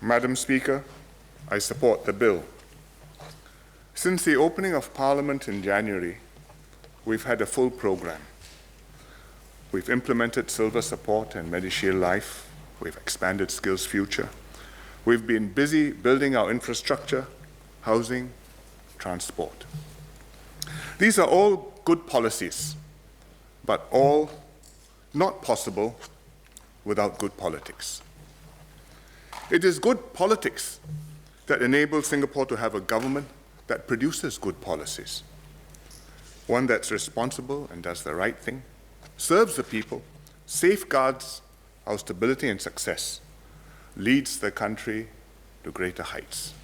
Madam Speaker, I support the bill. Since the opening of Parliament in January, we've had a full program. We've implemented Silver Support and MediShield Life. We've expanded Skills Future. We've been busy building our infrastructure, housing, transport. These are all good policies, but all not possible without good politics. It is good politics that enables Singapore to have a government that produces good policies, one that's responsible and does the right thing, serves the people, safeguards our stability and success, leads the country to greater heights.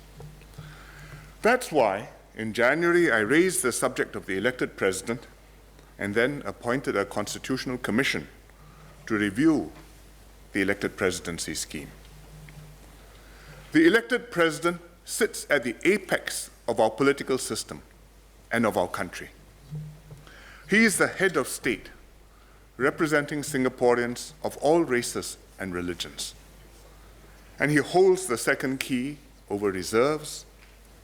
That's why, in January, I raised the subject of the elected president and then appointed a constitutional commission to review the elected presidency scheme. The elected president sits at the apex of our political system and of our country. He is the head of state, representing Singaporeans of all races and religions. And he holds the second key over reserves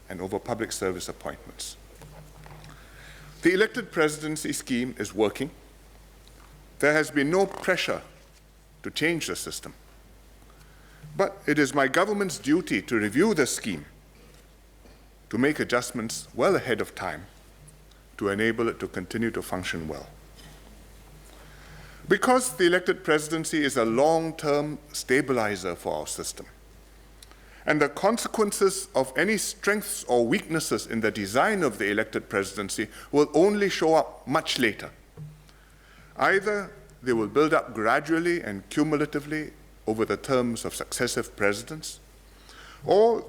and over public service appointments. The elected presidency scheme is working. There has been no pressure to change the system. But it is my government's duty to review the scheme, to make adjustments well ahead of time, to enable it to continue to function well. Because the elected presidency is a long-term stabilizer for our system, and the consequences of any strengths or weaknesses in the design of the elected presidency will only show up much later. Either they will build up gradually and cumulatively over the terms of successive presidents, or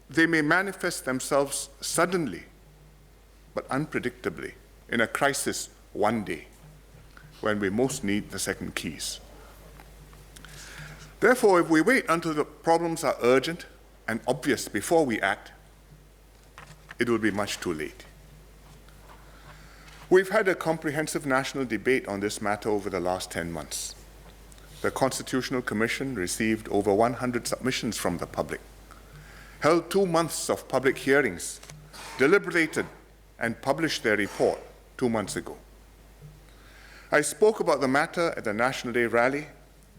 they may manifest themselves suddenly but unpredictably in a crisis one day when we most need the second keys. Therefore, if we wait until the problems are urgent and obvious before we act, it will be much too late. We've had a comprehensive national debate on this matter over the last 10 months. The Constitutional Commission received over 100 submissions from the public, held 2 months of public hearings, deliberated, and published their report 2 months ago. I spoke about the matter at the National Day rally,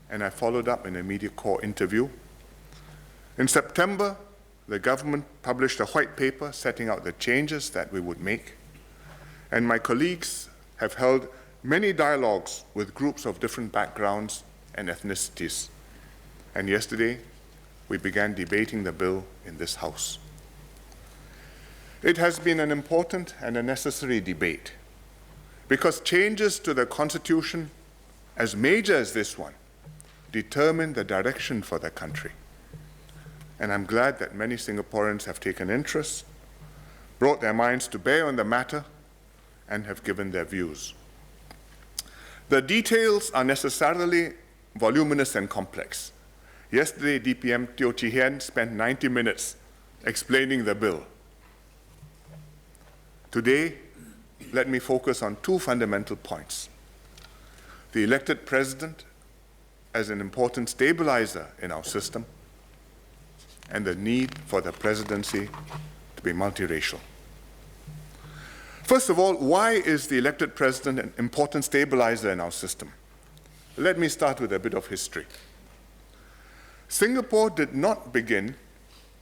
and I followed up in a Media Corps interview. In September, the government published a white paper setting out the changes that we would make, and my colleagues have held many dialogues with groups of different backgrounds and ethnicities. And yesterday, we began debating the bill in this House. It has been an important and a necessary debate because changes to the Constitution, as major as this one, determine the direction for the country. And I'm glad that many Singaporeans have taken interest, brought their minds to bear on the matter, and have given their views. The details are necessarily voluminous and complex. Yesterday, DPM Teo Chee Hean spent 90 minutes explaining the bill. Today, let me focus on two fundamental points: the elected president as an important stabilizer in our system, and the need for the presidency to be multiracial. First of all, why is the elected president an important stabilizer in our system? Let me start with a bit of history. Singapore did not begin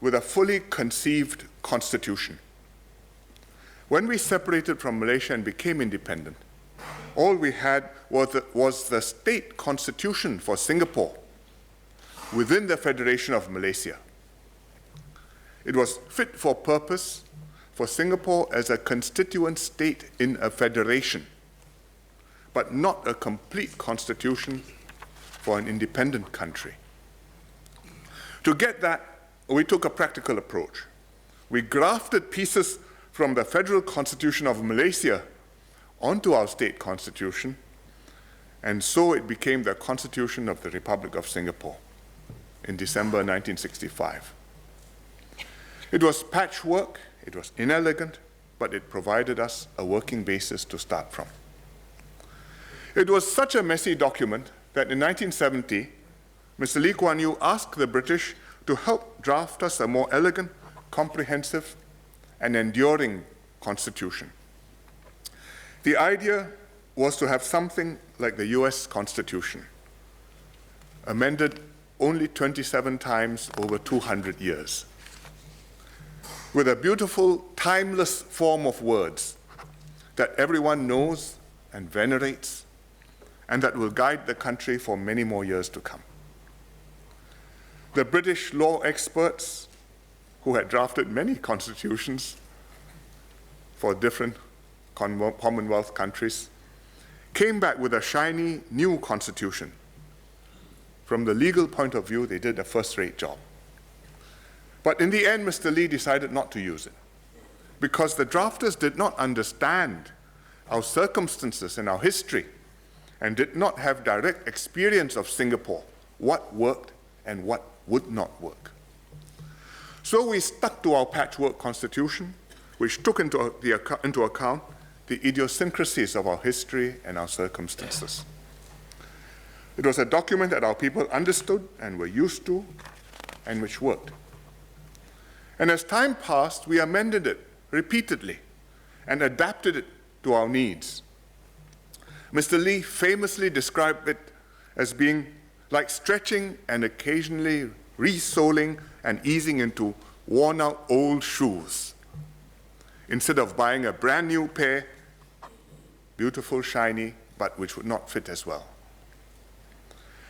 with a fully conceived constitution. When we separated from Malaysia and became independent, all we had was the state constitution for Singapore within the Federation of Malaysia. It was fit for purpose for Singapore as a constituent state in a federation, but not a complete constitution for an independent country. To get that, we took a practical approach. We grafted pieces from the Federal Constitution of Malaysia onto our state constitution, and so it became the Constitution of the Republic of Singapore in December 1965. It was patchwork, it was inelegant, but it provided us a working basis to start from. It was such a messy document that in 1970, Mr. Lee Kuan Yew asked the British to help draft us a more elegant, comprehensive, and enduring constitution. The idea was to have something like the US Constitution, amended only 27 times over 200 years, with a beautiful, timeless form of words that everyone knows and venerates, and that will guide the country for many more years to come. The British law experts, who had drafted many constitutions for different Commonwealth countries, came back with a shiny new constitution. From the legal point of view, they did a first-rate job. But in the end, Mr. Lee decided not to use it because the drafters did not understand our circumstances and our history and did not have direct experience of Singapore, what worked and what would not work. So we stuck to our patchwork constitution, which took into account the idiosyncrasies of our history and our circumstances. It was a document that our people understood and were used to, and which worked. And as time passed, we amended it repeatedly and adapted it to our needs. Mr. Lee famously described it as being like stretching and occasionally resoling and easing into worn-out old shoes. Instead of buying a brand new pair, beautiful, shiny, but which would not fit as well.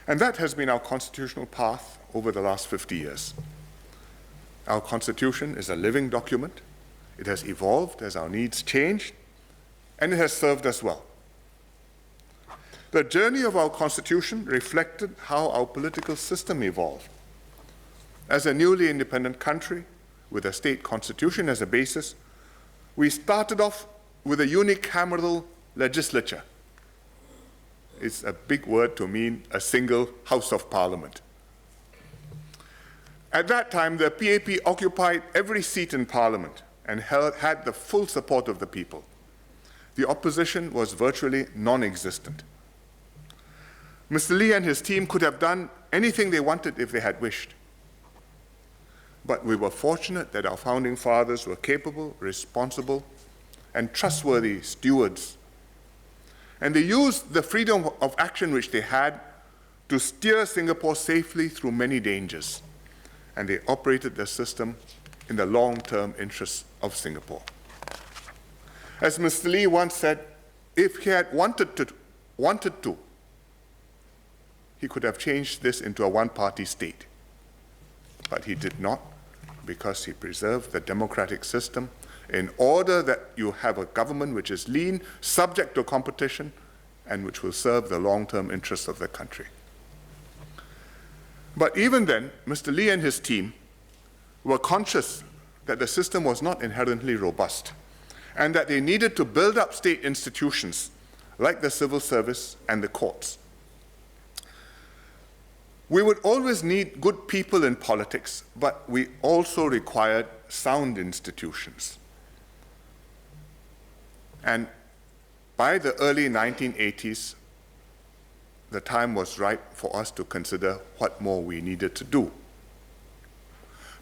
And that has been our constitutional path over the last 50 years. Our Constitution is a living document. It has evolved as our needs changed, and it has served us well. The journey of our Constitution reflected how our political system evolved. As a newly independent country, with a state constitution as a basis, we started off with a unicameral legislature. It's a big word to mean a single House of Parliament. At that time, the PAP occupied every seat in Parliament and had the full support of the people. The opposition was virtually non-existent. Mr. Lee and his team could have done anything they wanted if they had wished. But we were fortunate that our founding fathers were capable, responsible, and trustworthy stewards. And they used the freedom of action which they had to steer Singapore safely through many dangers. And they operated the system in the long-term interests of Singapore. As Mr. Lee once said, if he had wanted to, he could have changed this into a one-party state. But he did not, because he preserved the democratic system in order that you have a government which is lean, subject to competition, and which will serve the long-term interests of the country. But even then, Mr. Lee and his team were conscious that the system was not inherently robust and that they needed to build up state institutions like the civil service and the courts. We would always need good people in politics, but we also required sound institutions. And by the early 1980s, the time was right for us to consider what more we needed to do.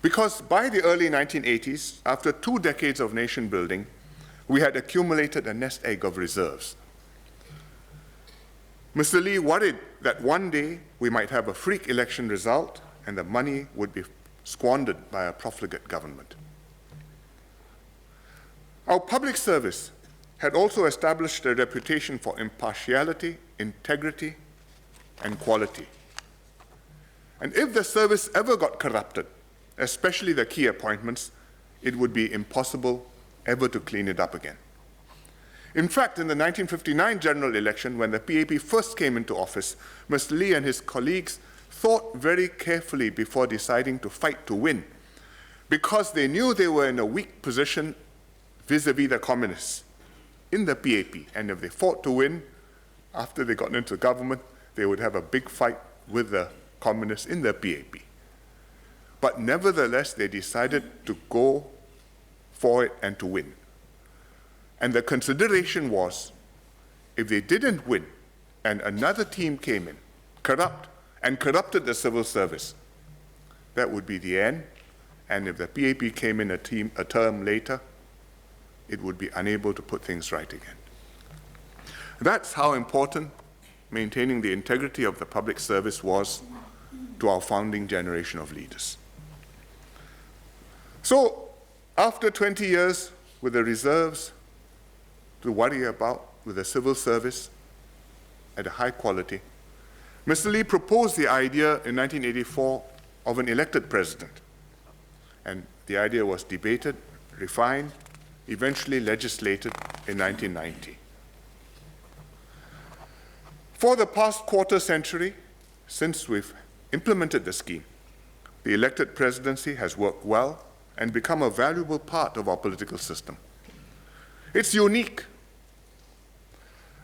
Because by the early 1980s, after 2 decades of nation building, we had accumulated a nest egg of reserves. Mr. Lee worried that one day we might have a freak election result and the money would be squandered by a profligate government. Our public service had also established a reputation for impartiality, integrity, and quality. And if the service ever got corrupted, especially the key appointments, it would be impossible ever to clean it up again. In fact, in the 1959 general election, when the PAP first came into office, Mr. Lee and his colleagues thought very carefully before deciding to fight to win, because they knew they were in a weak position vis-à-vis the communists in the PAP. And if they fought to win, after they got into government, they would have a big fight with the communists in the PAP. But nevertheless, they decided to go for it and to win. And the consideration was, if they didn't win and another team came in, corrupted the civil service, that would be the end. And if the PAP came in a term later, it would be unable to put things right again. That's how important maintaining the integrity of the public service was to our founding generation of leaders. So, after 20 years with the reserves to worry about, with the civil service at a high quality, Mr. Lee proposed the idea in 1984 of an elected president. And the idea was debated, refined, eventually legislated in 1990. For the past quarter century, since we've implemented the scheme, the elected presidency has worked well and become a valuable part of our political system. It's unique.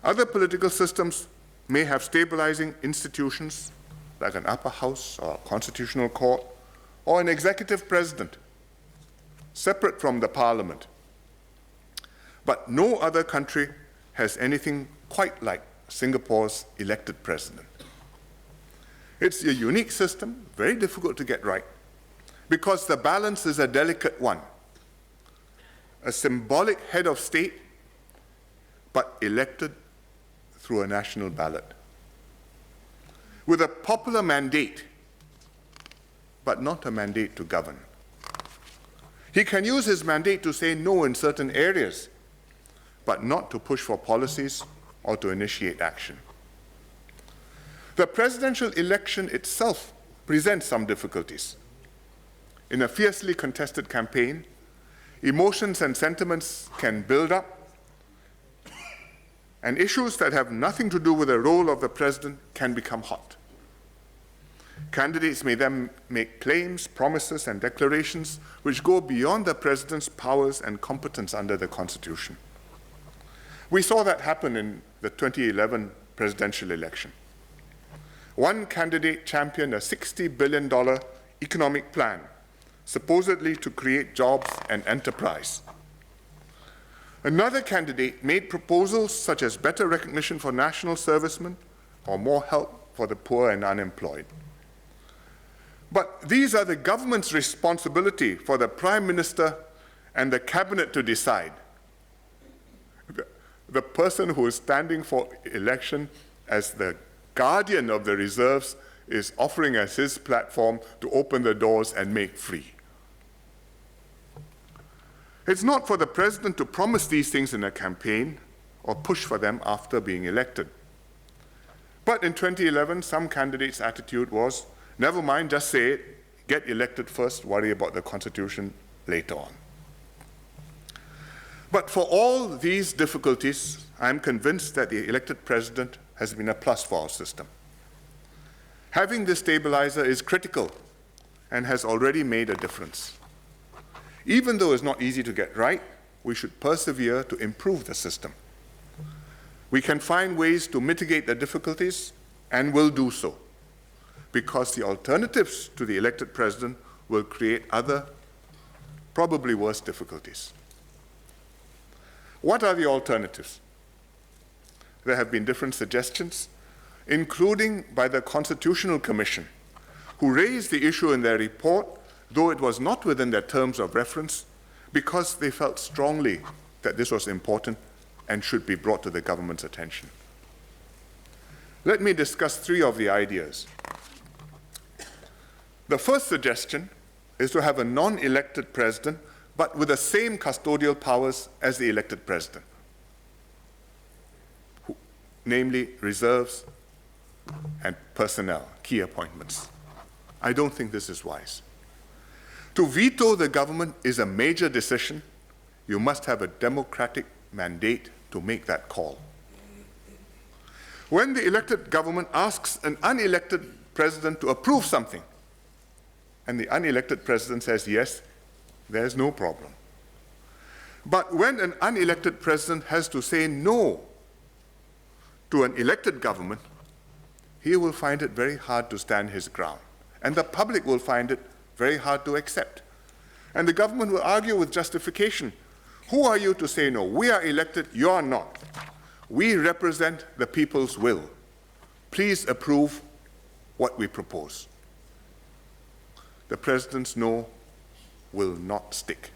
Other political systems may have stabilizing institutions like an upper house or a constitutional court or an executive president, separate from the parliament. But no other country has anything quite like Singapore's elected president. It's a unique system, very difficult to get right, because the balance is a delicate one. A symbolic head of state, but elected through a national ballot. With a popular mandate, but not a mandate to govern. He can use his mandate to say no in certain areas, but not to push for policies or to initiate action. The presidential election itself presents some difficulties. In a fiercely contested campaign, emotions and sentiments can build up, and issues that have nothing to do with the role of the president can become hot. Candidates may then make claims, promises, and declarations which go beyond the president's powers and competence under the Constitution. We saw that happen in the 2011 presidential election. One candidate championed a $60 billion economic plan, supposedly to create jobs and enterprise. Another candidate made proposals such as better recognition for national servicemen or more help for the poor and unemployed. But these are the government's responsibility for the Prime Minister and the Cabinet to decide. The person who is standing for election as the guardian of the reserves is offering as his platform to open the doors and make free. It's not for the president to promise these things in a campaign or push for them after being elected. But in 2011, some candidates' attitude was, never mind, just say it, get elected first, worry about the Constitution later on. But for all these difficulties, I'm convinced that the elected president has been a plus for our system. Having this stabilizer is critical and has already made a difference. Even though it's not easy to get right, we should persevere to improve the system. We can find ways to mitigate the difficulties and will do so, because the alternatives to the elected president will create other, probably worse difficulties. What are the alternatives? There have been different suggestions, including by the Constitutional Commission, who raised the issue in their report, though it was not within their terms of reference, because they felt strongly that this was important and should be brought to the government's attention. Let me discuss three of the ideas. The first suggestion is to have a non-elected president, but with the same custodial powers as the elected president, namely reserves and personnel, key appointments. I don't think this is wise. To veto the government is a major decision. You must have a democratic mandate to make that call. When the elected government asks an unelected president to approve something, and the unelected president says yes, there's no problem. But when an unelected president has to say no to an elected government, he will find it very hard to stand his ground. And the public will find it very hard to accept. And the government will argue with justification. Who are you to say no? We are elected, you are not. We represent the people's will. Please approve what we propose. the president's no will not stick.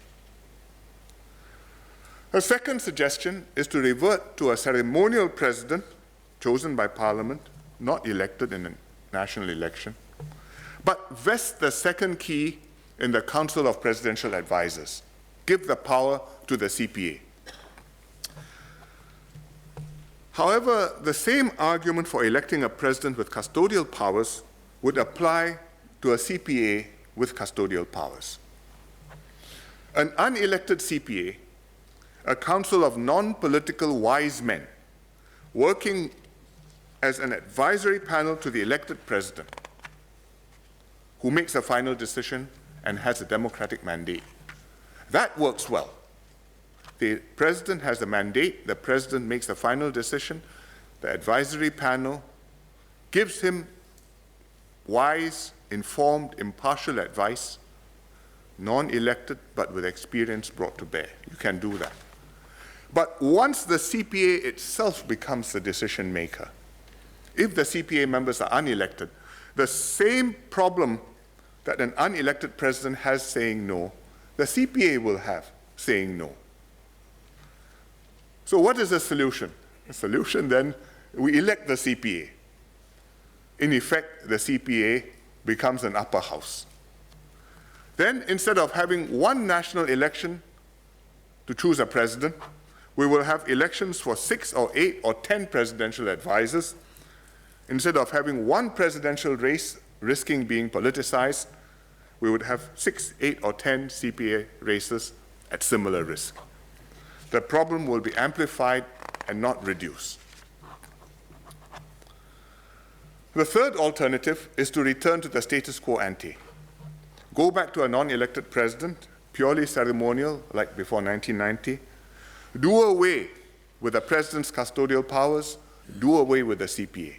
A second suggestion is to revert to a ceremonial president chosen by Parliament, not elected in a national election, but vest the second key in the Council of Presidential Advisers. Give the power to the CPA. However, the same argument for electing a president with custodial powers would apply to a CPA with custodial powers. An unelected CPA, a council of non-political wise men, working as an advisory panel to the elected president, who makes a final decision and has a democratic mandate. That works well. The president has a mandate, the president makes the final decision, the advisory panel gives him wise, informed, impartial advice, non-elected but with experience brought to bear. You can do that. But once the CPA itself becomes the decision maker, if the CPA members are unelected, the same problem that an unelected president has saying no, the CPA will have saying no. So what is the solution? The solution then, we elect the CPA. In effect, the CPA becomes an upper house. Then, instead of having one national election to choose a president, we will have elections for 6 or 8 or 10 presidential advisors. Instead of having one presidential race risking being politicized, we would have 6, 8, or 10 CPA races at similar risk. The problem will be amplified and not reduced. The third alternative is to return to the status quo ante. Go back to a non-elected president, purely ceremonial, like before 1990. Do away with the president's custodial powers. Do away with the CPA.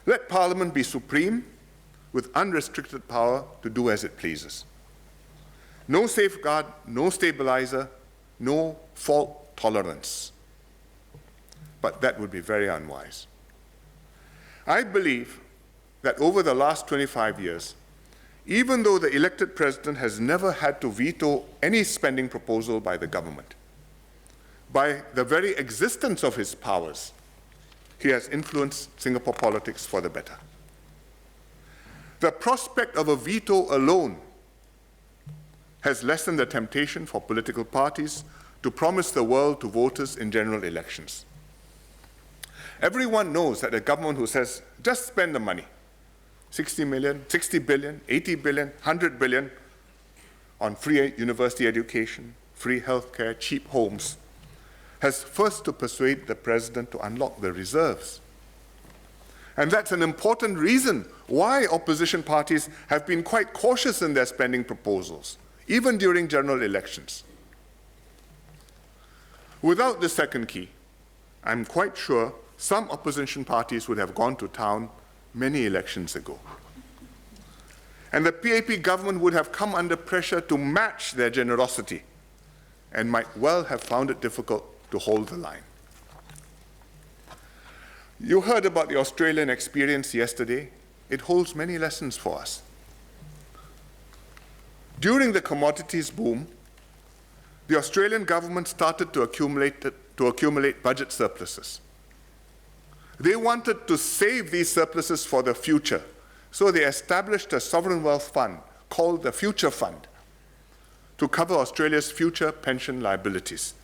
Let Parliament be supreme with unrestricted power to do as it pleases. No safeguard, no stabilizer, no fault tolerance. But that would be very unwise. I believe that over the last 25 years, even though the elected president has never had to veto any spending proposal by the government, by the very existence of his powers, he has influenced Singapore politics for the better. The prospect of a veto alone has lessened the temptation for political parties to promise the world to voters in general elections. Everyone knows that a government who says, just spend the money, 60 million, 60 billion, 80 billion, 100 billion on free university education, free healthcare, cheap homes, has first to persuade the president to unlock the reserves. And that's an important reason why opposition parties have been quite cautious in their spending proposals, even during general elections. Without the second key, I'm quite sure some opposition parties would have gone to town many elections ago. And the PAP government would have come under pressure to match their generosity and might well have found it difficult to hold the line. You heard about the Australian experience yesterday. It holds many lessons for us. During the commodities boom, the Australian government started to accumulate budget surpluses. They wanted to save these surpluses for the future, so they established a sovereign wealth fund called the Future Fund to cover Australia's future pension liabilities.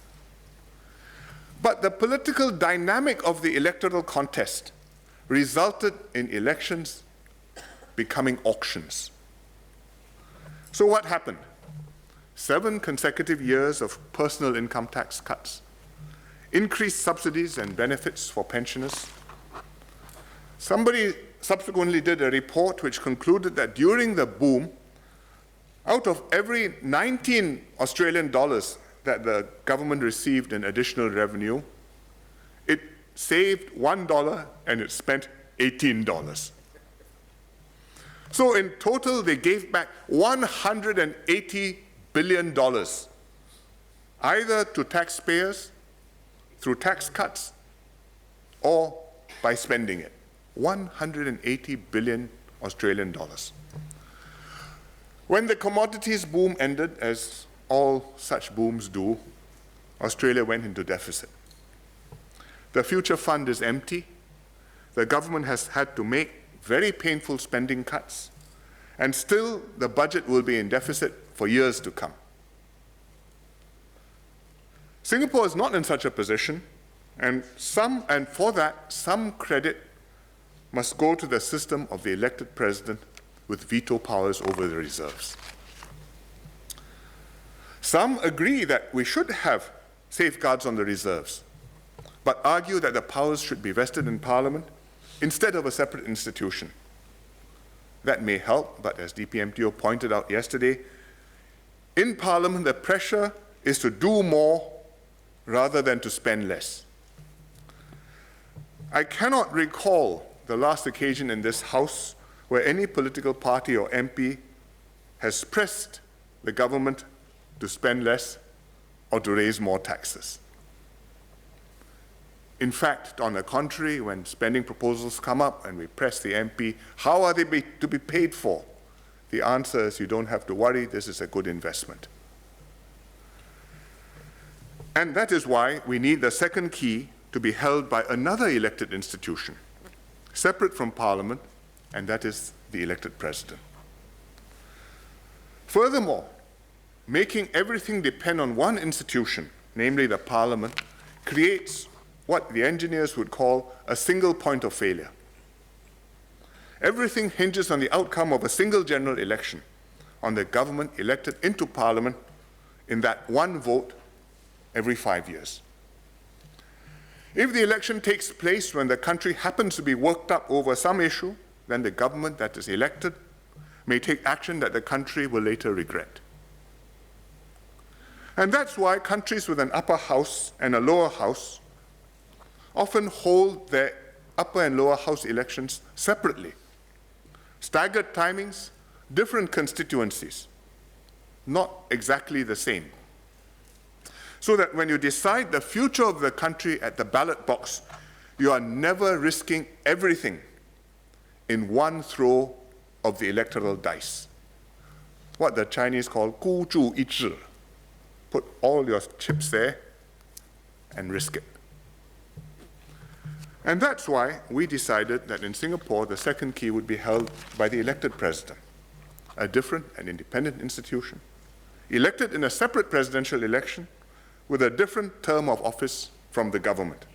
But the political dynamic of the electoral contest resulted in elections becoming auctions. So what happened? 7 consecutive years of personal income tax cuts, increased subsidies and benefits for pensioners. Somebody subsequently did a report which concluded that during the boom, out of every 19 Australian dollars that the government received in additional revenue, it saved $1 and it spent $18. So in total, they gave back $180 billion, either to taxpayers through tax cuts or by spending it. 180 billion Australian dollars. When the commodities boom ended, as all such booms do, Australia went into deficit. The future fund is empty. The government has had to make very painful spending cuts, and still the budget will be in deficit for years to come. Singapore is not in such a position, and for that, some credit must go to the system of the elected president with veto powers over the reserves. Some agree that we should have safeguards on the reserves, but argue that the powers should be vested in Parliament instead of a separate institution. That may help, but as DPMTO pointed out yesterday, in Parliament the pressure is to do more rather than to spend less. I cannot recall the last occasion in this House where any political party or MP has pressed the government to spend less or to raise more taxes. In fact, on the contrary, when spending proposals come up and we press the MP, how are they to be paid for? The answer is, you don't have to worry, this is a good investment. And that is why we need the second key to be held by another elected institution, separate from Parliament, and that is the elected president. Furthermore, making everything depend on one institution, namely the Parliament, creates what the engineers would call a single point of failure. Everything hinges on the outcome of a single general election, on the government elected into Parliament in that one vote every 5 years. If the election takes place when the country happens to be worked up over some issue, then the government that is elected may take action that the country will later regret. And that's why countries with an upper house and a lower house often hold their upper and lower house elections separately. Staggered timings, different constituencies, not exactly the same. So that when you decide the future of the country at the ballot box, you are never risking everything in one throw of the electoral dice. What the Chinese call 孤注一掷. Put all your chips there and risk it. And that's why we decided that in Singapore, the second key would be held by the elected president, a different and independent institution, elected in a separate presidential election with a different term of office from the government.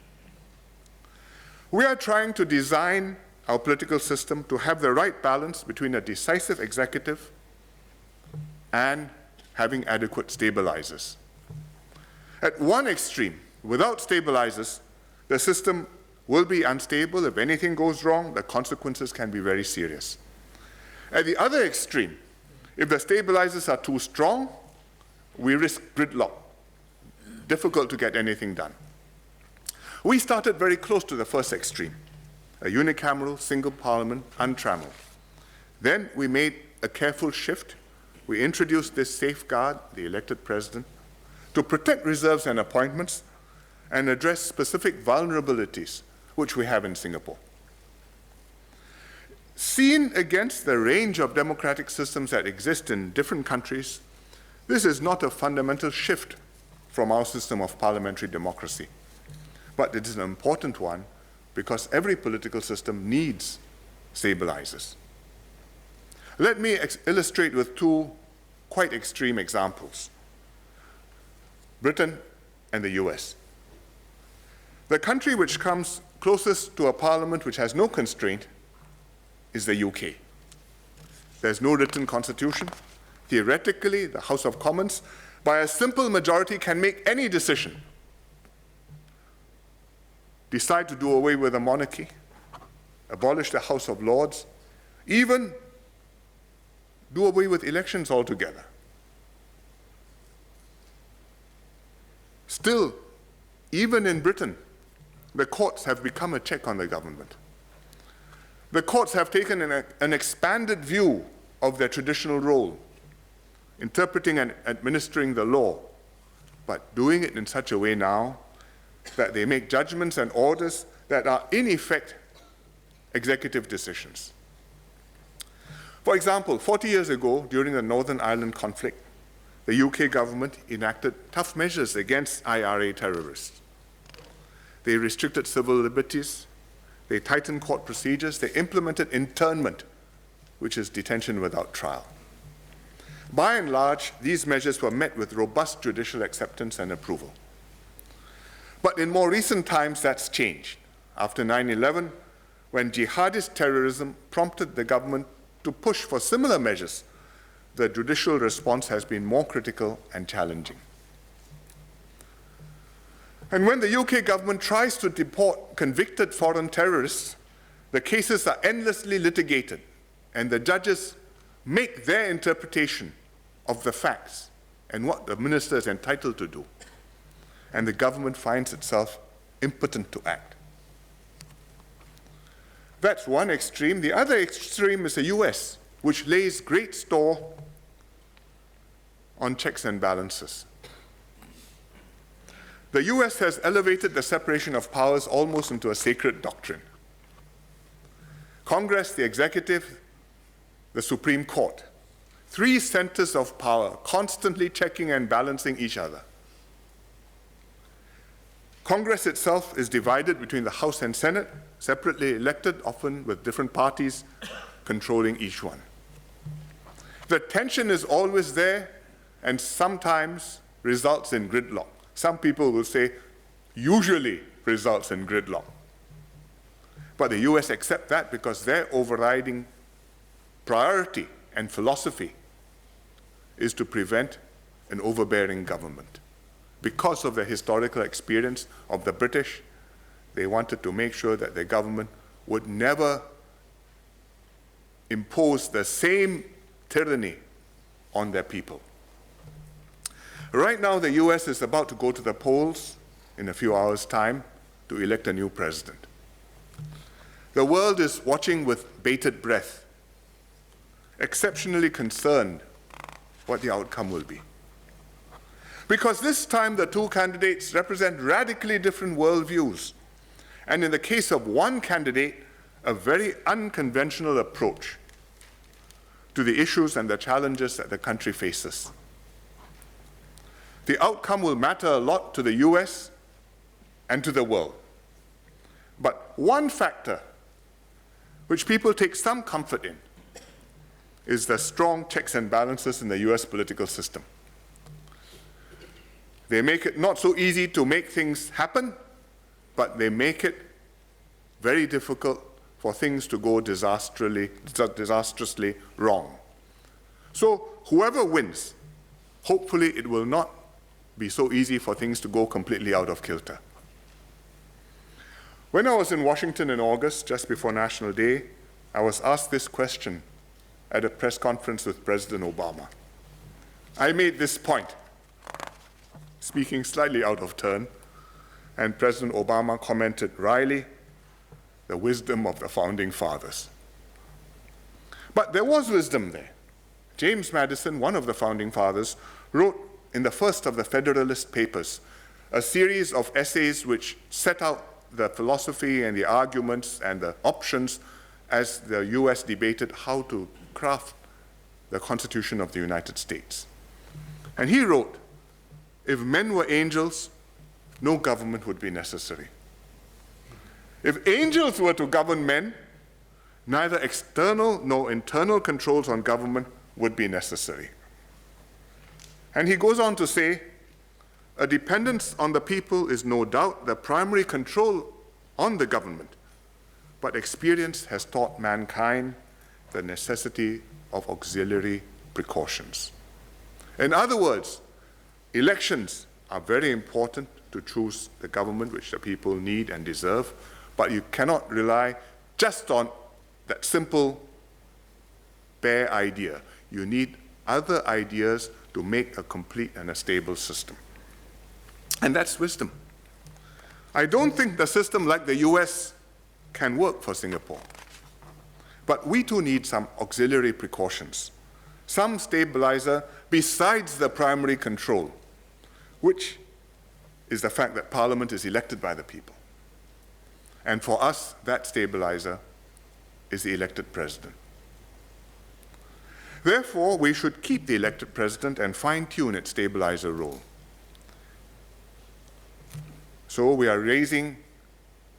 We are trying to design our political system to have the right balance between a decisive executive and having adequate stabilizers. At one extreme, without stabilizers, the system will be unstable. If anything goes wrong, the consequences can be very serious. At the other extreme, if the stabilizers are too strong, we risk gridlock. Difficult to get anything done. We started very close to the first extreme, a unicameral, single parliament, untrammeled. Then we made a careful shift. We introduced this safeguard, the elected president, to protect reserves and appointments and address specific vulnerabilities which we have in Singapore. Seen against the range of democratic systems that exist in different countries, this is not a fundamental shift from our system of parliamentary democracy. But it is an important one because every political system needs stabilizers. Let me illustrate with two quite extreme examples: Britain and the US. The country which comes closest to a parliament which has no constraint is the UK. There's no written constitution. Theoretically, the House of Commons, by a simple majority, can make any decision. Decide to do away with the monarchy, abolish the House of Lords, even do away with elections altogether. Still, even in Britain, the courts have become a check on the government. The courts have taken an expanded view of their traditional role, interpreting and administering the law, but doing it in such a way now that they make judgments and orders that are in effect executive decisions. For example, 40 years ago, during the Northern Ireland conflict, the UK government enacted tough measures against IRA terrorists. They restricted civil liberties, they tightened court procedures, they implemented internment, which is detention without trial. By and large, these measures were met with robust judicial acceptance and approval. But in more recent times, that's changed. After 9/11, when jihadist terrorism prompted the government to push for similar measures, the judicial response has been more critical and challenging. And when the UK government tries to deport convicted foreign terrorists, the cases are endlessly litigated, and the judges make their interpretation of the facts and what the minister is entitled to do. And the government finds itself impotent to act. That's one extreme. The other extreme is the US, which lays great store on checks and balances. The US has elevated the separation of powers almost into a sacred doctrine. Congress, the executive, the Supreme Court, three centers of power constantly checking and balancing each other. Congress itself is divided between the House and Senate, separately elected, often with different parties controlling each one. The tension is always there and sometimes results in gridlock. Some people will say usually results in gridlock. But the US accept that because their overriding priority and philosophy is to prevent an overbearing government. Because of the historical experience of the British, they wanted to make sure that the government would never impose the same tyranny on their people. Right now, the US is about to go to the polls in a few hours' time to elect a new president. The world is watching with bated breath, exceptionally concerned what the outcome will be. Because this time the two candidates represent radically different worldviews, and in the case of one candidate, a very unconventional approach to the issues and the challenges that the country faces. The outcome will matter a lot to the US and to the world. But one factor which people take some comfort in is the strong checks and balances in the US political system. They make it not so easy to make things happen, but they make it very difficult for things to go disastrously wrong. So whoever wins, hopefully it will not be so easy for things to go completely out of kilter. When I was in Washington in August, just before National Day, I was asked this question at a press conference with President Obama. I made this point, speaking slightly out of turn, and President Obama commented, "Riley, the wisdom of the founding fathers." But there was wisdom there. James Madison, one of the founding fathers, wrote in the first of the Federalist Papers a series of essays which set out the philosophy and the arguments and the options as the US debated how to craft the Constitution of the United States. And he wrote, "If men were angels, no government would be necessary. If angels were to govern men, neither external nor internal controls on government would be necessary." And he goes on to say, "A dependence on the people is no doubt the primary control on the government, but experience has taught mankind the necessity of auxiliary precautions." In other words, elections are very important to choose the government which the people need and deserve, but you cannot rely just on that simple, bare idea. You need other ideas to make a complete and a stable system. And that's wisdom. I don't think the system like the US can work for Singapore. But we too need some auxiliary precautions, some stabilizer besides the primary control, which is the fact that Parliament is elected by the people. And for us, that stabilizer is the elected president. Therefore, we should keep the elected president and fine-tune its stabilizer role. So we are raising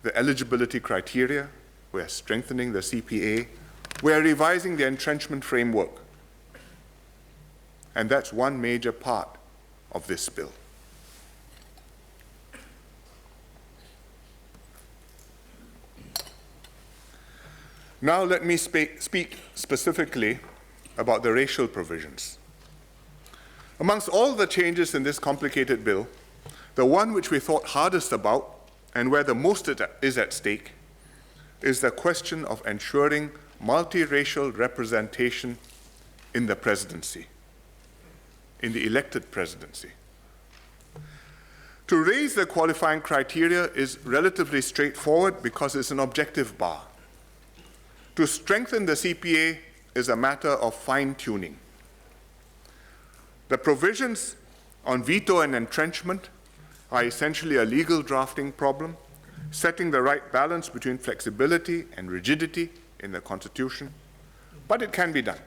the eligibility criteria, we are strengthening the CPA, we are revising the entrenchment framework. And that's one major part of this bill. Now let me speak specifically about the racial provisions. Amongst all the changes in this complicated bill, the one which we thought hardest about and where the most is at stake is the question of ensuring multiracial representation in the presidency, in the elected presidency. To raise the qualifying criteria is relatively straightforward because it's an objective bar. To strengthen the CPA is a matter of fine-tuning. The provisions on veto and entrenchment are essentially a legal drafting problem, setting the right balance between flexibility and rigidity in the Constitution, but it can be done.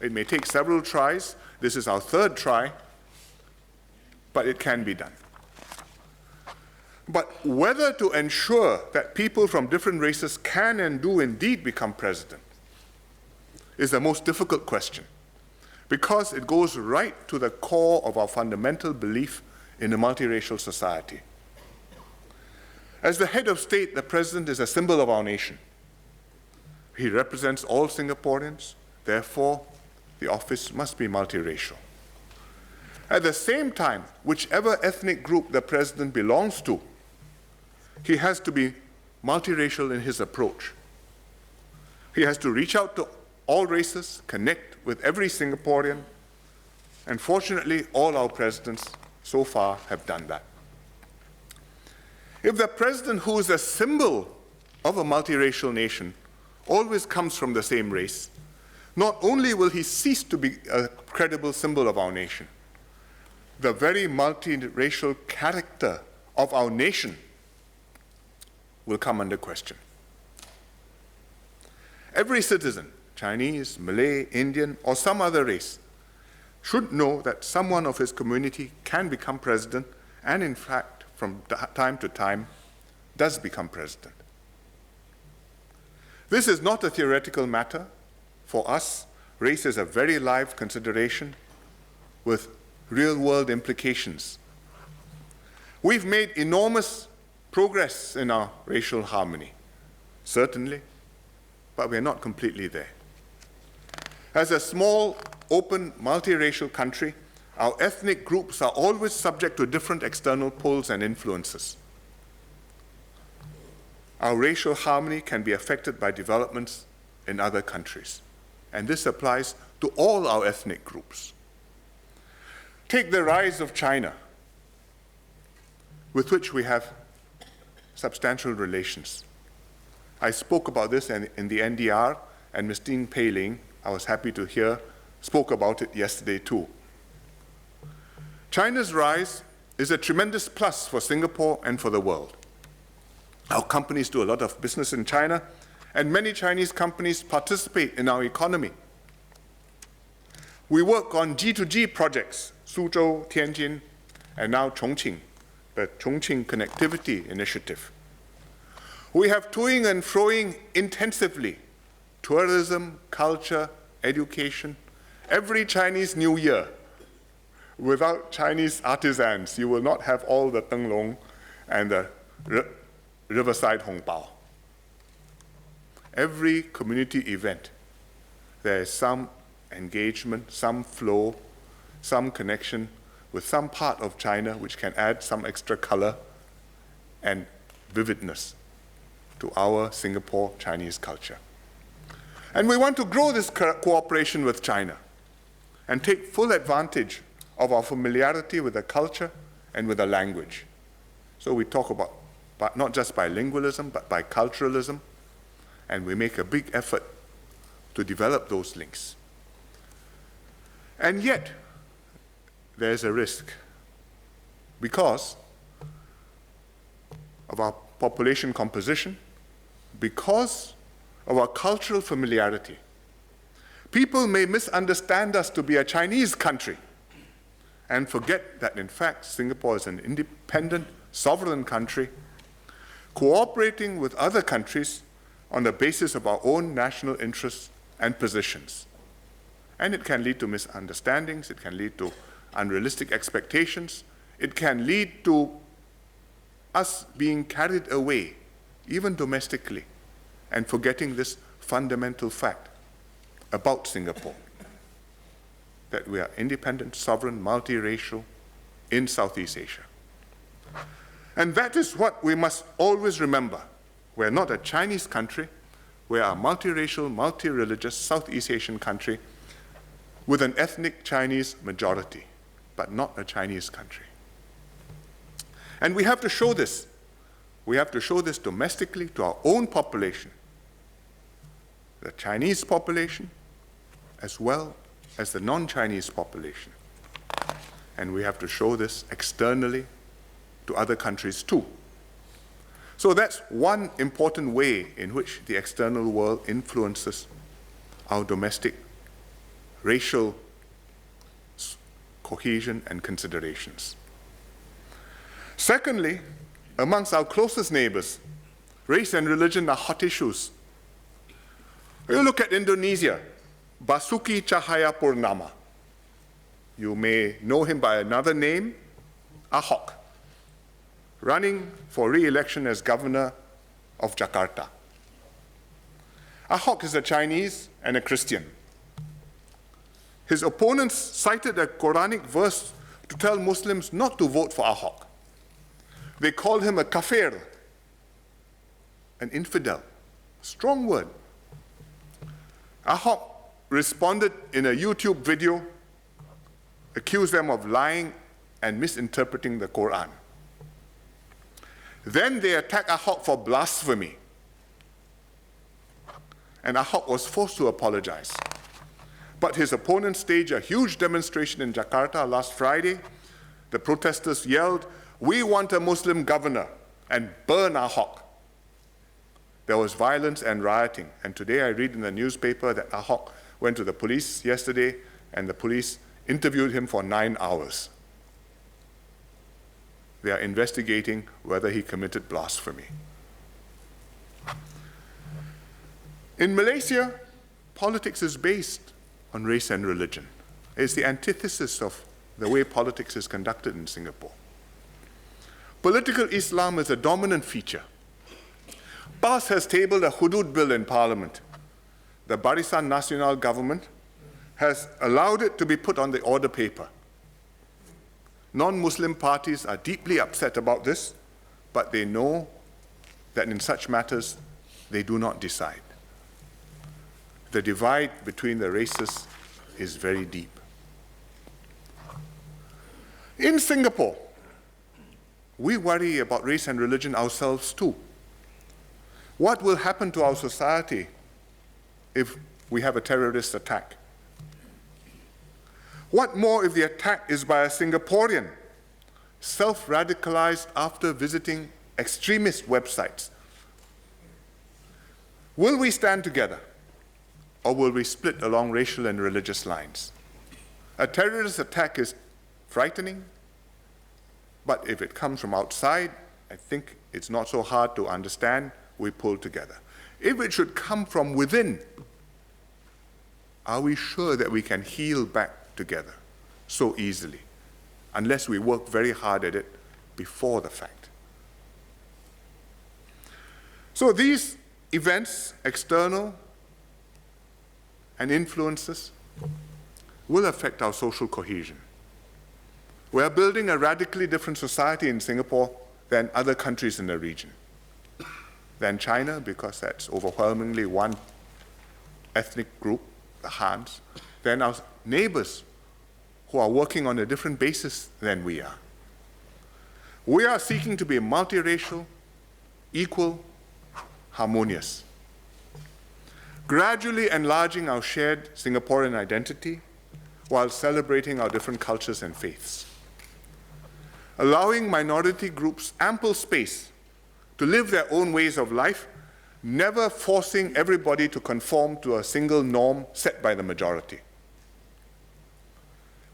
It may take several tries. This is our third try, but it can be done. But whether to ensure that people from different races can and do indeed become president is the most difficult question, because it goes right to the core of our fundamental belief in a multiracial society. As the head of state, the president is a symbol of our nation. He represents all Singaporeans, therefore, the office must be multiracial. At the same time, whichever ethnic group the president belongs to, he has to be multiracial in his approach. He has to reach out to all races, connect with every Singaporean, and fortunately, all our presidents so far have done that. If the president, who is a symbol of a multiracial nation, always comes from the same race, not only will he cease to be a credible symbol of our nation, the very multiracial character of our nation will come under question. Every citizen, Chinese, Malay, Indian, or some other race, should know that someone of his community can become president, and in fact, from time to time, does become president. This is not a theoretical matter. For us, race is a very live consideration with real-world implications. We've made enormous progress in our racial harmony, certainly, but we're not completely there. As a small, open, multiracial country, our ethnic groups are always subject to different external pulls and influences. Our racial harmony can be affected by developments in other countries, and this applies to all our ethnic groups. Take the rise of China, with which we have substantial relations. I spoke about this in the NDR, and Ms. Dean Pei-Ling, I was happy to hear, spoke about it yesterday too. China's rise is a tremendous plus for Singapore and for the world. Our companies do a lot of business in China, and many Chinese companies participate in our economy. We work on G2G projects, Suzhou, Tianjin, and now Chongqing, the Chongqing Connectivity Initiative. We have toing and froing intensively, tourism, culture, education. Every Chinese New Year, without Chinese artisans, you will not have all the Tenglong and the Riverside Hongbao. Every community event, there is some engagement, some flow, some connection with some part of China which can add some extra color and vividness to our Singapore Chinese culture. And we want to grow this cooperation with China and take full advantage of our familiarity with the culture and with the language. So we talk about not just bilingualism, but biculturalism, and we make a big effort to develop those links. And yet, there's a risk because of our population composition, because of our cultural familiarity. People may misunderstand us to be a Chinese country and forget that, in fact, Singapore is an independent, sovereign country cooperating with other countries on the basis of our own national interests and positions. And it can lead to misunderstandings, it can lead to unrealistic expectations, it can lead to us being carried away, even domestically, and forgetting this fundamental fact about Singapore, that we are independent, sovereign, multiracial in Southeast Asia. And that is what we must always remember. We're not a Chinese country, we are a multiracial, multi-religious Southeast Asian country with an ethnic Chinese majority, but not a Chinese country. And we have to show this. We have to show this domestically to our own population, the Chinese population, as well as the non-Chinese population. And we have to show this externally to other countries too. So that's one important way in which the external world influences our domestic racial cohesion and considerations. Secondly, amongst our closest neighbors, race and religion are hot issues. You look at Indonesia, Basuki Cahayapurnama. You may know him by another name, Ahok, running for re-election as governor of Jakarta. Ahok is a Chinese and a Christian. His opponents cited a Quranic verse to tell Muslims not to vote for Ahok. They called him a kafir, an infidel, strong word. Ahok responded in a YouTube video, accused them of lying and misinterpreting the Quran. Then they attacked Ahok for blasphemy. And Ahok was forced to apologize. But his opponents staged a huge demonstration in Jakarta last Friday. The protesters yelled, "We want a Muslim governor," and burn Ahok. There was violence and rioting. And today I read in the newspaper that Ahok went to the police yesterday and the police interviewed him for 9 hours. They are investigating whether he committed blasphemy. In Malaysia, politics is based on race and religion. It's the antithesis of the way politics is conducted in Singapore. Political Islam is a dominant feature. PAS has tabled a hudud bill in Parliament. The Barisan Nasional government has allowed it to be put on the order paper. Non-Muslim parties are deeply upset about this, but they know that in such matters, they do not decide. The divide between the races is very deep. In Singapore, we worry about race and religion ourselves too. What will happen to our society if we have a terrorist attack? What more if the attack is by a Singaporean, self-radicalized after visiting extremist websites? Will we stand together, or will we split along racial and religious lines? A terrorist attack is frightening, but if it comes from outside, I think it's not so hard to understand. We pull together. If it should come from within, are we sure that we can heal back together so easily, unless we work very hard at it before the fact? So these events, external and influences, will affect our social cohesion. We are building a radically different society in Singapore than other countries in the region. Than China, because that's overwhelmingly one ethnic group, the Hans, than our neighbors who are working on a different basis than we are. We are seeking to be multiracial, equal, harmonious, gradually enlarging our shared Singaporean identity while celebrating our different cultures and faiths, allowing minority groups ample space to live their own ways of life never forcing everybody to conform to a single norm set by the majority.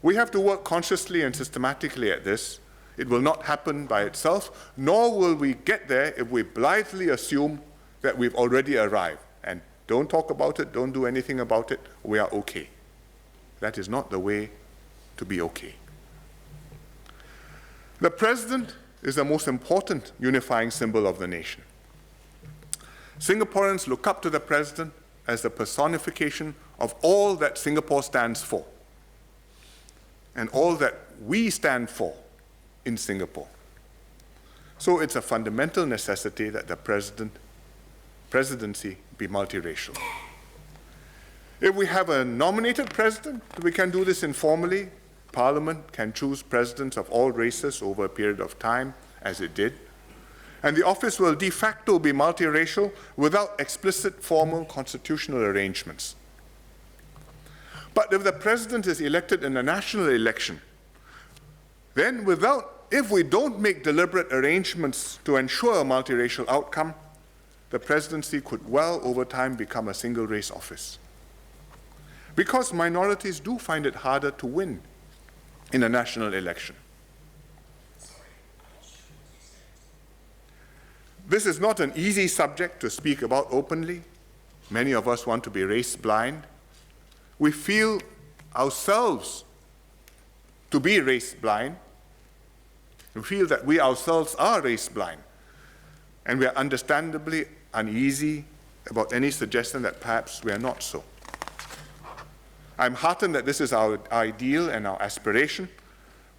We have to work consciously and systematically at this. It will not happen by itself, nor will we get there if we blithely assume that we've already arrived. And don't talk about it, don't do anything about it, we are okay. That is not the way to be okay. The president is the most important unifying symbol of the nation. Singaporeans look up to the president as the personification of all that Singapore stands for and all that we stand for in Singapore. So it's a fundamental necessity that the presidency be multiracial. If we have a nominated president, we can do this informally. Parliament can choose presidents of all races over a period of time, as it did. And the office will de facto be multiracial without explicit formal constitutional arrangements. But if the president is elected in a national election, then if we don't make deliberate arrangements to ensure a multiracial outcome, the presidency could well over time become a single-race office. Because minorities do find it harder to win in a national election. This is not an easy subject to speak about openly. Many of us want to be race blind. We feel ourselves to be race blind. We feel that we ourselves are race blind. And we are understandably uneasy about any suggestion that perhaps we are not so. I'm heartened that this is our ideal and our aspiration,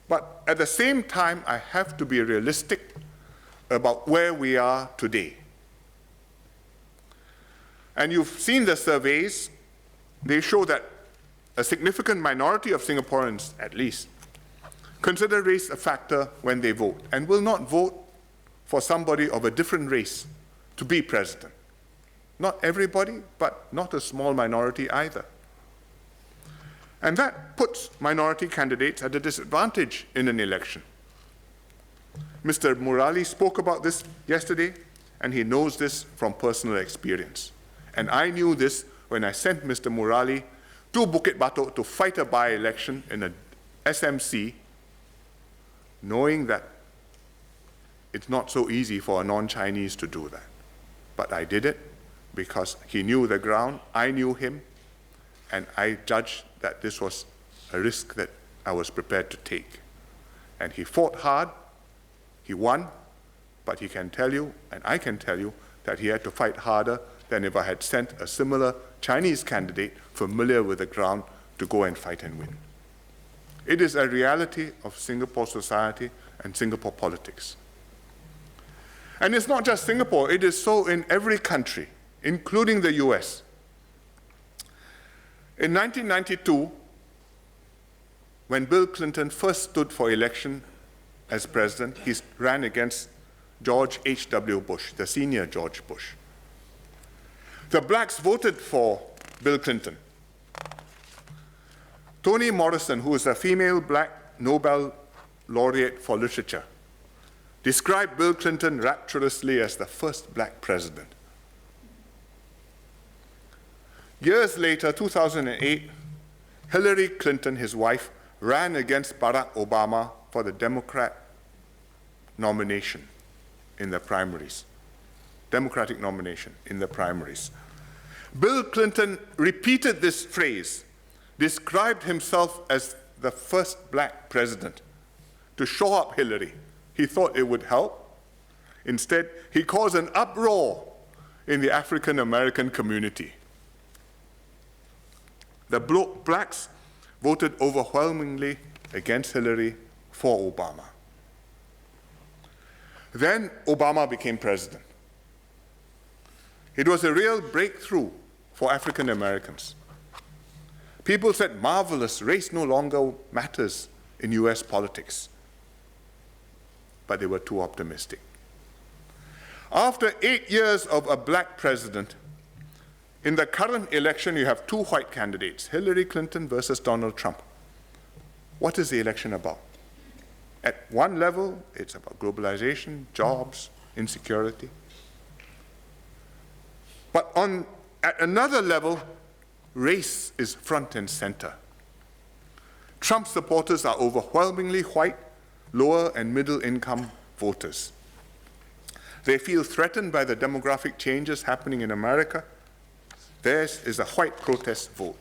but at the same time, I have to be realistic about where we are today. And you've seen the surveys. They show that a significant minority of Singaporeans, at least, consider race a factor when they vote and will not vote for somebody of a different race to be president. Not everybody, but not a small minority either. And that puts minority candidates at a disadvantage in an election. Mr. Murali spoke about this yesterday, and he knows this from personal experience. And I knew this when I sent Mr. Murali to Bukit Batok to fight a by-election in a SMC, knowing that it's not so easy for a non-Chinese to do that. But I did it because he knew the ground, I knew him, and I judged that this was a risk that I was prepared to take. And he fought hard, he won, but he can tell you, and I can tell you, that he had to fight harder than if I had sent a similar Chinese candidate familiar with the ground to go and fight and win. It is a reality of Singapore society and Singapore politics. And it's not just Singapore, it is so in every country, including the US. In 1992, when Bill Clinton first stood for election as president, he ran against George H.W. Bush, the senior George Bush. The blacks voted for Bill Clinton. Toni Morrison, who is a female black Nobel laureate for literature, described Bill Clinton rapturously as the first black president. Years later, 2008, Hillary Clinton, his wife, ran against Barack Obama for the Democratic nomination in the primaries. Bill Clinton repeated this phrase, described himself as the first black president to show up Hillary. He thought it would help. Instead, he caused an uproar in the African American community. The blacks voted overwhelmingly against Hillary for Obama. Then Obama became president. It was a real breakthrough for African Americans. People said, marvelous, race no longer matters in US politics. But they were too optimistic. After 8 years of a black president, in the current election, you have two white candidates, Hillary Clinton versus Donald Trump. What is the election about? At one level, it's about globalization, jobs, insecurity. But at another level, race is front and center. Trump supporters are overwhelmingly white, lower and middle income voters. They feel threatened by the demographic changes happening in America. Theirs is a white protest vote.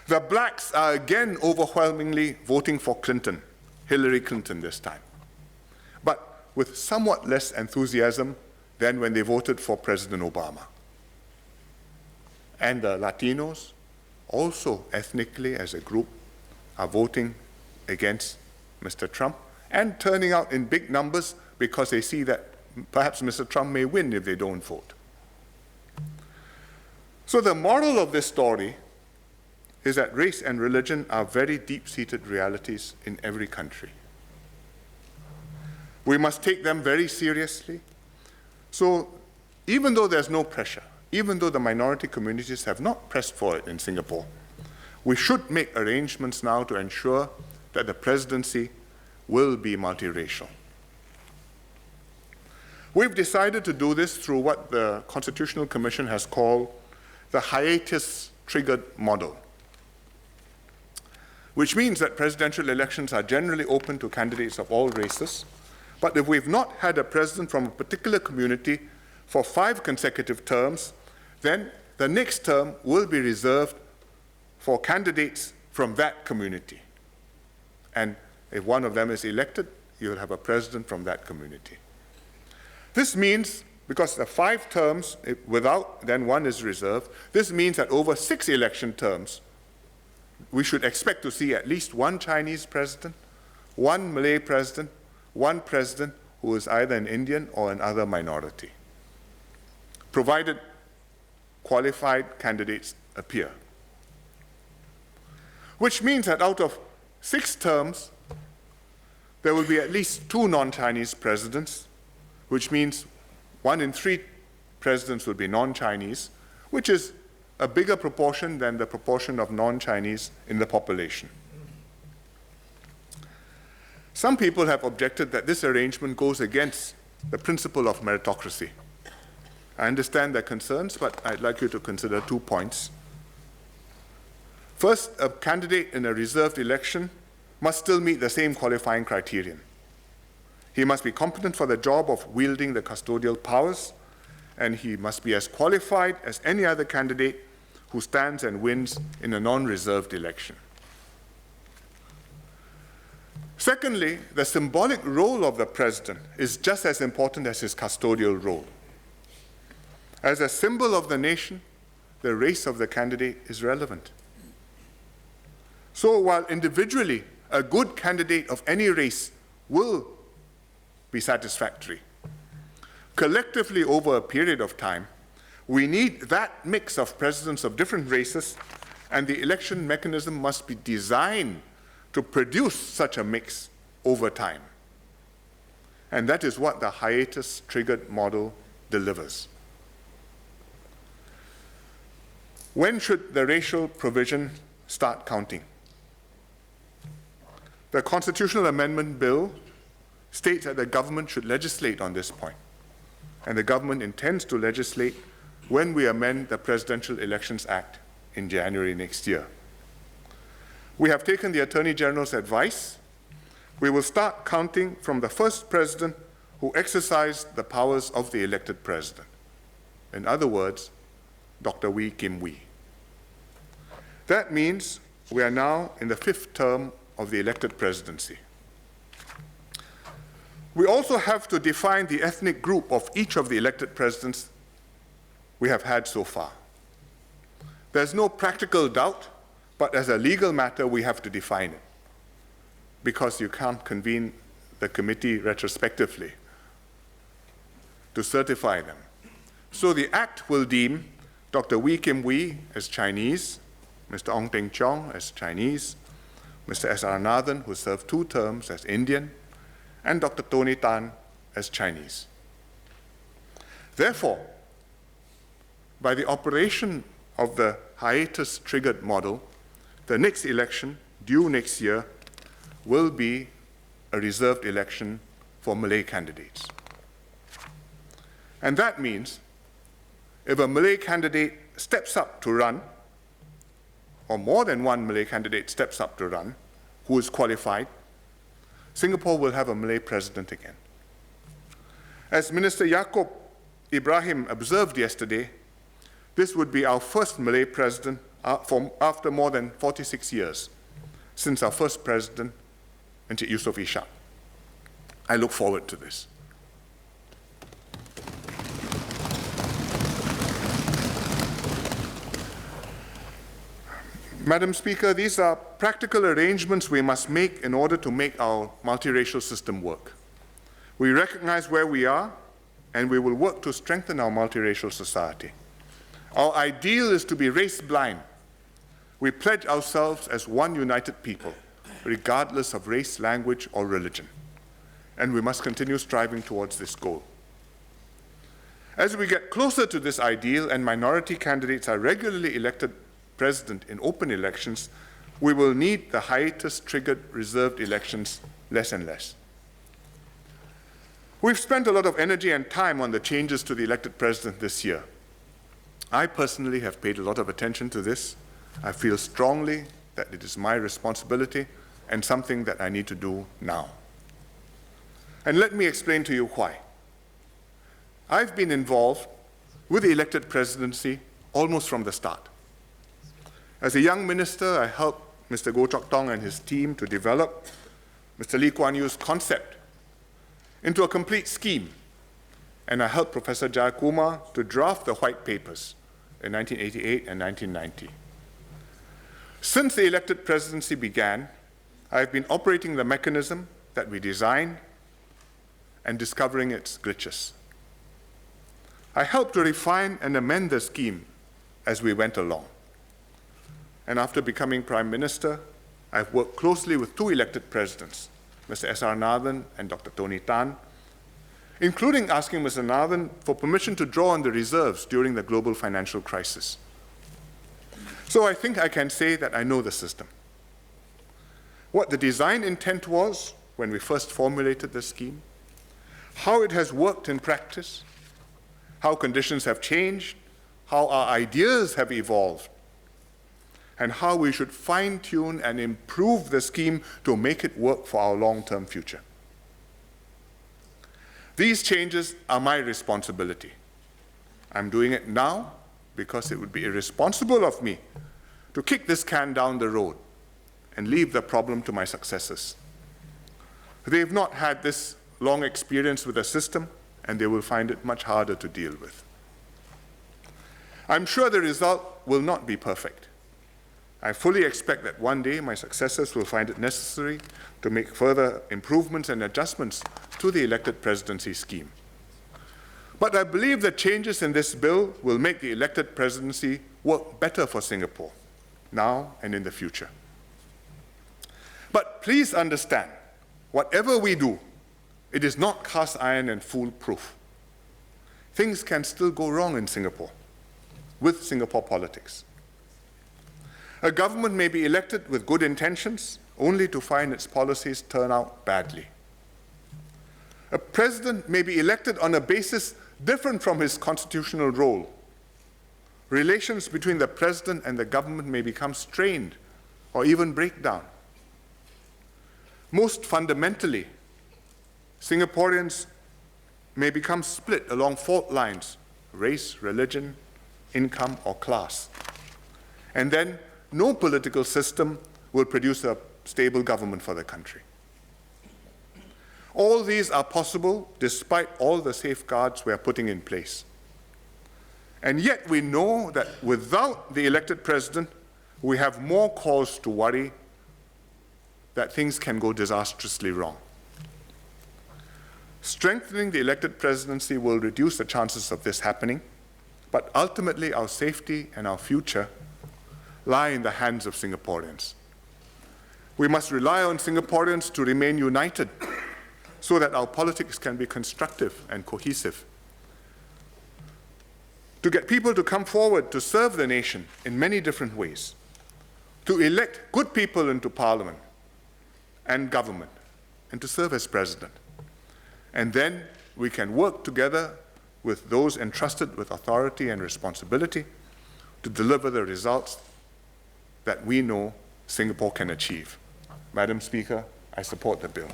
The blacks are again overwhelmingly voting for Clinton, Hillary Clinton this time, but with somewhat less enthusiasm than when they voted for President Obama. And the Latinos, also ethnically as a group, are voting against Mr. Trump and turning out in big numbers because they see that perhaps Mr. Trump may win if they don't vote. So the moral of this story is that race and religion are very deep-seated realities in every country. We must take them very seriously. So even though there's no pressure, even though the minority communities have not pressed for it in Singapore, we should make arrangements now to ensure that the presidency will be multiracial. We've decided to do this through what the Constitutional Commission has called the hiatus-triggered model, which means that presidential elections are generally open to candidates of all races, but if we've not had a president from a particular community for 5 consecutive terms, then the next term will be reserved for candidates from that community. And if one of them is elected, you'll have a president from that community. This means, because the 5 terms without, then 1 is reserved, this means that over 6 election terms, we should expect to see at least 1 Chinese president, 1 Malay president, 1 president who is either an Indian or another minority, provided qualified candidates appear. Which means that out of 6 terms, there will be at least 2 non-Chinese presidents, which means 1 in 3 presidents will be non-Chinese, which is a bigger proportion than the proportion of non-Chinese in the population. Some people have objected that this arrangement goes against the principle of meritocracy. I understand their concerns, but I'd like you to consider 2 points. First, a candidate in a reserved election must still meet the same qualifying criterion. He must be competent for the job of wielding the custodial powers, and he must be as qualified as any other candidate who stands and wins in a non-reserved election. Secondly, the symbolic role of the president is just as important as his custodial role. As a symbol of the nation, the race of the candidate is relevant. So while individually a good candidate of any race will be satisfactory, collectively over a period of time, we need that mix of presidents of different races, and the election mechanism must be designed to produce such a mix over time. And that is what the hiatus-triggered model delivers. When should the racial provision start counting? The Constitutional Amendment Bill states that the government should legislate on this point, and the government intends to legislate when we amend the Presidential Elections Act in January next year. We have taken the Attorney General's advice. We will start counting from the first president who exercised the powers of the elected president. In other words, Dr. Wee Kim Wee. That means we are now in the 5th term of the elected presidency. We also have to define the ethnic group of each of the elected presidents we have had so far. There's no practical doubt, but as a legal matter, we have to define it, because you can't convene the committee retrospectively to certify them. So the Act will deem Dr. Wee Kim Wee as Chinese, Mr. Ong Teng Cheong as Chinese, Mr. S.R. Nathan, who served 2 terms, as Indian, and Dr. Tony Tan as Chinese. Therefore, by the operation of the hiatus-triggered model, the next election, due next year, will be a reserved election for Malay candidates. And that means if a Malay candidate steps up to run, or more than one Malay candidate steps up to run, who is qualified, Singapore will have a Malay president again. As Minister Yaakob Ibrahim observed yesterday, this would be our first Malay president after more than 46 years, since our first president, Encik Yusof Ishak. I look forward to this. Madam Speaker, these are practical arrangements we must make in order to make our multiracial system work. We recognize where we are, and we will work to strengthen our multiracial society. Our ideal is to be race-blind. We pledge ourselves as one united people, regardless of race, language, or religion. And we must continue striving towards this goal. As we get closer to this ideal and minority candidates are regularly elected president in open elections, we will need the hiatus-triggered reserved elections less and less. We've spent a lot of energy and time on the changes to the elected president this year. I personally have paid a lot of attention to this. I feel strongly that it is my responsibility and something that I need to do now. And let me explain to you why. I've been involved with the elected presidency almost from the start. As a young minister, I helped Mr. Goh Chok Tong and his team to develop Mr. Lee Kuan Yew's concept into a complete scheme, and I helped Professor Jayakumar to draft the white papers in 1988 and 1990. Since the elected presidency began, I have been operating the mechanism that we designed and discovering its glitches. I helped to refine and amend the scheme as we went along. And after becoming Prime Minister, I've worked closely with two elected presidents, Mr. S.R. Nathan and Dr. Tony Tan, including asking Mr. Nathan for permission to draw on the reserves during the global financial crisis. So I think I can say that I know the system. What the design intent was when we first formulated the scheme, how it has worked in practice, how conditions have changed, how our ideas have evolved, and how we should fine-tune and improve the scheme to make it work for our long-term future. These changes are my responsibility. I'm doing it now because it would be irresponsible of me to kick this can down the road and leave the problem to my successors. They've not had this long experience with the system, and they will find it much harder to deal with. I'm sure the result will not be perfect. I fully expect that one day my successors will find it necessary to make further improvements and adjustments to the elected presidency scheme. But I believe that changes in this bill will make the elected presidency work better for Singapore, now and in the future. But please understand, whatever we do, it is not cast iron and foolproof. Things can still go wrong in Singapore, with Singapore politics. A government may be elected with good intentions, only to find its policies turn out badly. A president may be elected on a basis different from his constitutional role. Relations between the president and the government may become strained or even break down. Most fundamentally, Singaporeans may become split along fault lines: race, religion, income, or class. And then no political system will produce a stable government for the country. All these are possible despite all the safeguards we are putting in place. And yet we know that without the elected president, we have more cause to worry that things can go disastrously wrong. Strengthening the elected presidency will reduce the chances of this happening, but ultimately our safety and our future lie in the hands of Singaporeans. We must rely on Singaporeans to remain united so that our politics can be constructive and cohesive. To get people to come forward to serve the nation in many different ways, to elect good people into Parliament and government, and to serve as president. And then we can work together with those entrusted with authority and responsibility to deliver the results that we know Singapore can achieve. Madam Speaker, I support the bill.